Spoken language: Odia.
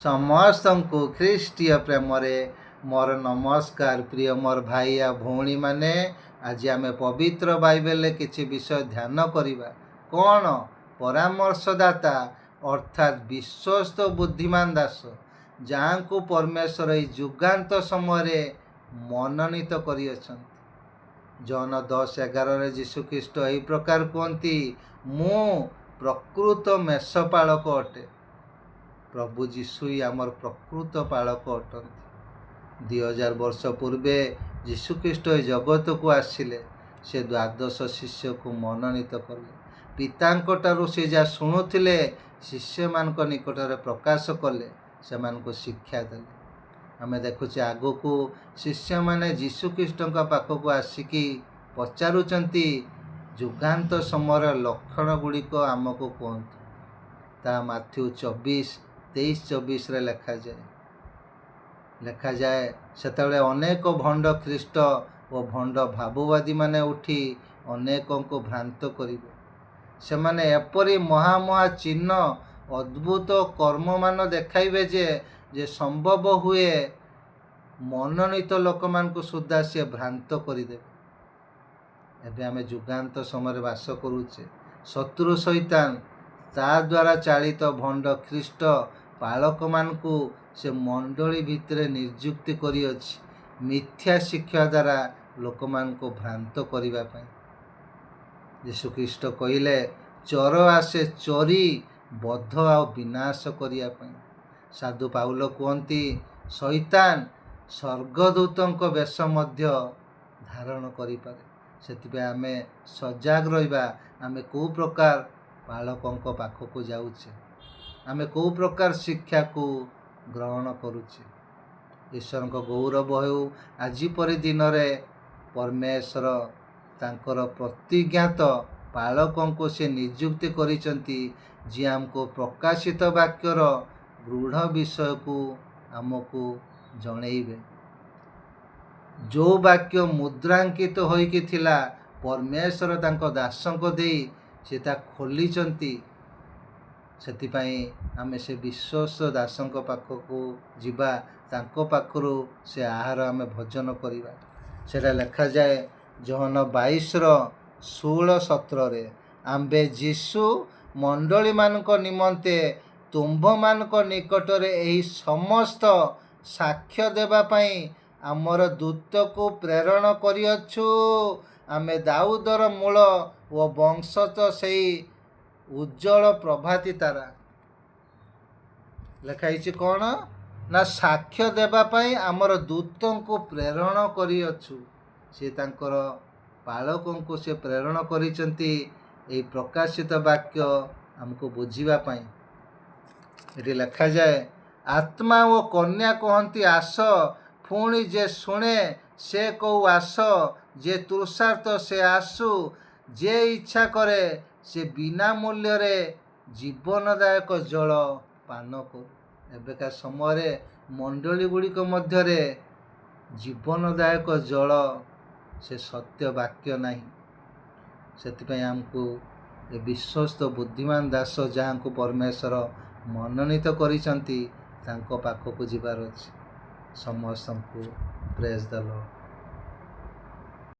ସମସ୍ତଙ୍କୁ ଖ୍ରୀଷ୍ଟୀୟ ପ୍ରେମରେ ମୋର ନମସ୍କାର। ପ୍ରିୟ ମୋର ଭାଇ ଆଉ ଭଉଣୀମାନେ, ଆଜି ଆମେ ପବିତ୍ର ବାଇବେଲରେ କିଛି ବିଷୟ ଧ୍ୟାନ କରିବା। କ'ଣ? ପରାମର୍ଶଦାତା ଅର୍ଥାତ୍ ବିଶ୍ୱସ୍ତ ବୁଦ୍ଧିମାନ ଦାସ, ଯାହାଙ୍କୁ ପରମେଶ୍ୱର ଏହି ଯୁଗାନ୍ତ ସମୟରେ ମନୋନୀତ କରିଅଛନ୍ତି। ଜନ 10:11 ଯୀଶୁଖ୍ରୀଷ୍ଟ ଏହି ପ୍ରକାର କୁହନ୍ତି, ମୁଁ ପ୍ରକୃତ ମେଷପାଳକ ଅଟେ। ପ୍ରଭୁ ଯୀଶୁ ହିଁ ଆମର ପ୍ରକୃତ ପାଳକ ଅଟନ୍ତି। 2000 ବର୍ଷ ପୂର୍ବେ ଯୀଶୁଖ୍ରୀଷ୍ଟ ଏ ଜଗତକୁ ଆସିଲେ। ସେ ଦ୍ୱାଦଶ ଶିଷ୍ୟକୁ ମନୋନୀତ କଲେ। ପିତାଙ୍କଠାରୁ ସେ ଯାହା ଶୁଣୁଥିଲେ ଶିଷ୍ୟମାନଙ୍କ ନିକଟରେ ପ୍ରକାଶ କଲେ, ସେମାନଙ୍କୁ ଶିକ୍ଷା ଦେଲେ। ଆମେ ଦେଖୁଛେ ଆଗକୁ ଶିଷ୍ୟମାନେ ଯୀଶୁଖ୍ରୀଷ୍ଟଙ୍କ ପାଖକୁ ଆସିକି ପଚାରୁଛନ୍ତି, ଯୁଗାନ୍ତ ସମୟର ଲକ୍ଷଣ ଗୁଡ଼ିକ ଆମକୁ କୁହନ୍ତୁ। ତାହା ମାଥ୍ୟୁ 23:23-24 ଲେଖାଯାଏ। ସେତେବେଳେ ଅନେକ ଭଣ୍ଡ ଖ୍ରୀଷ୍ଟ ଓ ଭଣ୍ଡ ଭାବବାଦୀମାନେ ଉଠି ଅନେକଙ୍କୁ ଭ୍ରାନ୍ତ କରିବେ। ସେମାନେ ଏପରି ମହା ଚିହ୍ନ ଅଦ୍ଭୁତ କର୍ମମାନ ଦେଖାଇବେ ଯେ ସମ୍ଭବ ହୁଏ ମନୋନୀତ ଲୋକମାନଙ୍କୁ ସୁଦ୍ଧା ସିଏ ଭ୍ରାନ୍ତ କରିଦେବେ। ଏବେ ଆମେ ଯୁଗାନ୍ତ ସମୟରେ ବାସ କରୁଛେ। ଶତ୍ରୁ ଶୈତାନ ତା ଦ୍ୱାରା ଚାଳିତ ଭଣ୍ଡ ଖ୍ରୀଷ୍ଟ ପାଳକମାନଙ୍କୁ ସେ ମଣ୍ଡଳୀ ଭିତରେ ନିଯୁକ୍ତି କରିଅଛି, ମିଥ୍ୟା ଶିକ୍ଷା ଦ୍ୱାରା ଲୋକମାନଙ୍କୁ ଭ୍ରାନ୍ତ କରିବା ପାଇଁ। ଯୀଶୁଖ୍ରୀଷ୍ଟ କହିଲେ, ଚୋର ଆସେ ଚୋରି, ବଧ ଆଉ ବିନାଶ କରିବା ପାଇଁ। ସାଧୁ ପାଉଲ କୁହନ୍ତି, ଶୈତାନ ସ୍ୱର୍ଗଦୂତଙ୍କ ବେଶ ମଧ୍ୟ ଧାରଣ କରିପାରେ। ସେଥିପାଇଁ ଆମେ ସଜାଗ ରହିବା। ଆମେ କେଉଁ ପ୍ରକାର ପାଳକଙ୍କ ପାଖକୁ ଯାଉଛେ, ଆମେ କେଉଁ ପ୍ରକାର ଶିକ୍ଷାକୁ ଗ୍ରହଣ କରୁଛେ। ଈଶ୍ୱରଙ୍କ ଗୌରବ ହେଉ। ଆଜି ପରି ଦିନରେ ପରମେଶ୍ୱର ତାଙ୍କର ପ୍ରତିଜ୍ଞାତ ପାଳକଙ୍କୁ ସେ ନିଯୁକ୍ତି କରିଛନ୍ତି, ଯିଏ ଆମକୁ ପ୍ରକାଶିତ ବାକ୍ୟର ଦୃଢ଼ ବିଷୟକୁ ଆମକୁ ଜଣେଇବେ। ଯେଉଁ ବାକ୍ୟ ମୁଦ୍ରାଙ୍କିତ ହୋଇକି ଥିଲା, ପରମେଶ୍ୱର ତାଙ୍କ ଦାସଙ୍କ ଦେଇ ସେ ତା ଖୋଲିଛନ୍ତି। ସେଥିପାଇଁ ଆମେ ସେ ବିଶ୍ୱସ୍ତ ଦାସଙ୍କ ପାଖକୁ ଯିବା, ତାଙ୍କ ପାଖରୁ ସେ ଆହାର ଆମେ ଭୋଜନ କରିବା। ସେଟା ଲେଖାଯାଏ ଜହନ 22:16-17। ଆମ୍ଭେ ଯୀଶୁ ମଣ୍ଡଳୀମାନଙ୍କ ନିମନ୍ତେ ତୁମ୍ଭମାନଙ୍କ ନିକଟରେ ଏହି ସମସ୍ତ ସାକ୍ଷ୍ୟ ଦେବା ପାଇଁ ଆମର ଦୂତକୁ ପ୍ରେରଣ କରିଅଛୁ। ଆମେ ଦାଉଦର ମୂଳ ଓ ବଂଶତ ସେଇ ଉଜ୍ଜ୍ୱଳ ପ୍ରଭାତୀ ତାରା। ଲେଖା ହେଇଛି କ'ଣ? ନା ସାକ୍ଷ୍ୟ ଦେବା ପାଇଁ ଆମର ଦୂତଙ୍କୁ ପ୍ରେରଣ କରିଅଛୁ। ସେ ତାଙ୍କର ପାଳକଙ୍କୁ ସେ ପ୍ରେରଣ କରିଛନ୍ତି ଏହି ପ୍ରକାଶିତ ବାକ୍ୟ ଆମକୁ ବୁଝିବା ପାଇଁ। ଏଠି ଲେଖାଯାଏ, ଆତ୍ମା ଓ କନ୍ୟା କହନ୍ତି ଆସ, ପୁଣି ଯେ ଶୁଣେ ସେ କହୁ ଆସ, ଯେ ତୃଷାର୍ତ୍ତ ସେ ଆସୁ, ଯେ ଇଚ୍ଛା କରେ ସେ ବିନା ମୂଲ୍ୟରେ ଜୀବନଦାୟକ ଜଳ ପାନ କରୁ। ଏବେକା ସମୟରେ ମଣ୍ଡଳୀ ଗୁଡ଼ିକ ମଧ୍ୟରେ ଜୀବନଦାୟକ ଜଳ, ସେ ସତ୍ୟ ବାକ୍ୟ ନାହିଁ। ସେଥିପାଇଁ ଆମକୁ ଏ ବିଶ୍ୱସ୍ତ ବୁଦ୍ଧିମାନ ଦାସ, ଯାହାଙ୍କୁ ପରମେଶ୍ୱର ମନୋନୀତ କରିଛନ୍ତି, ତାଙ୍କ ପାଖକୁ ଯିବାର ଅଛି। ସମସ୍ତଙ୍କୁ ପ୍ରେଜ୍ ଦ ଲର୍ଡ।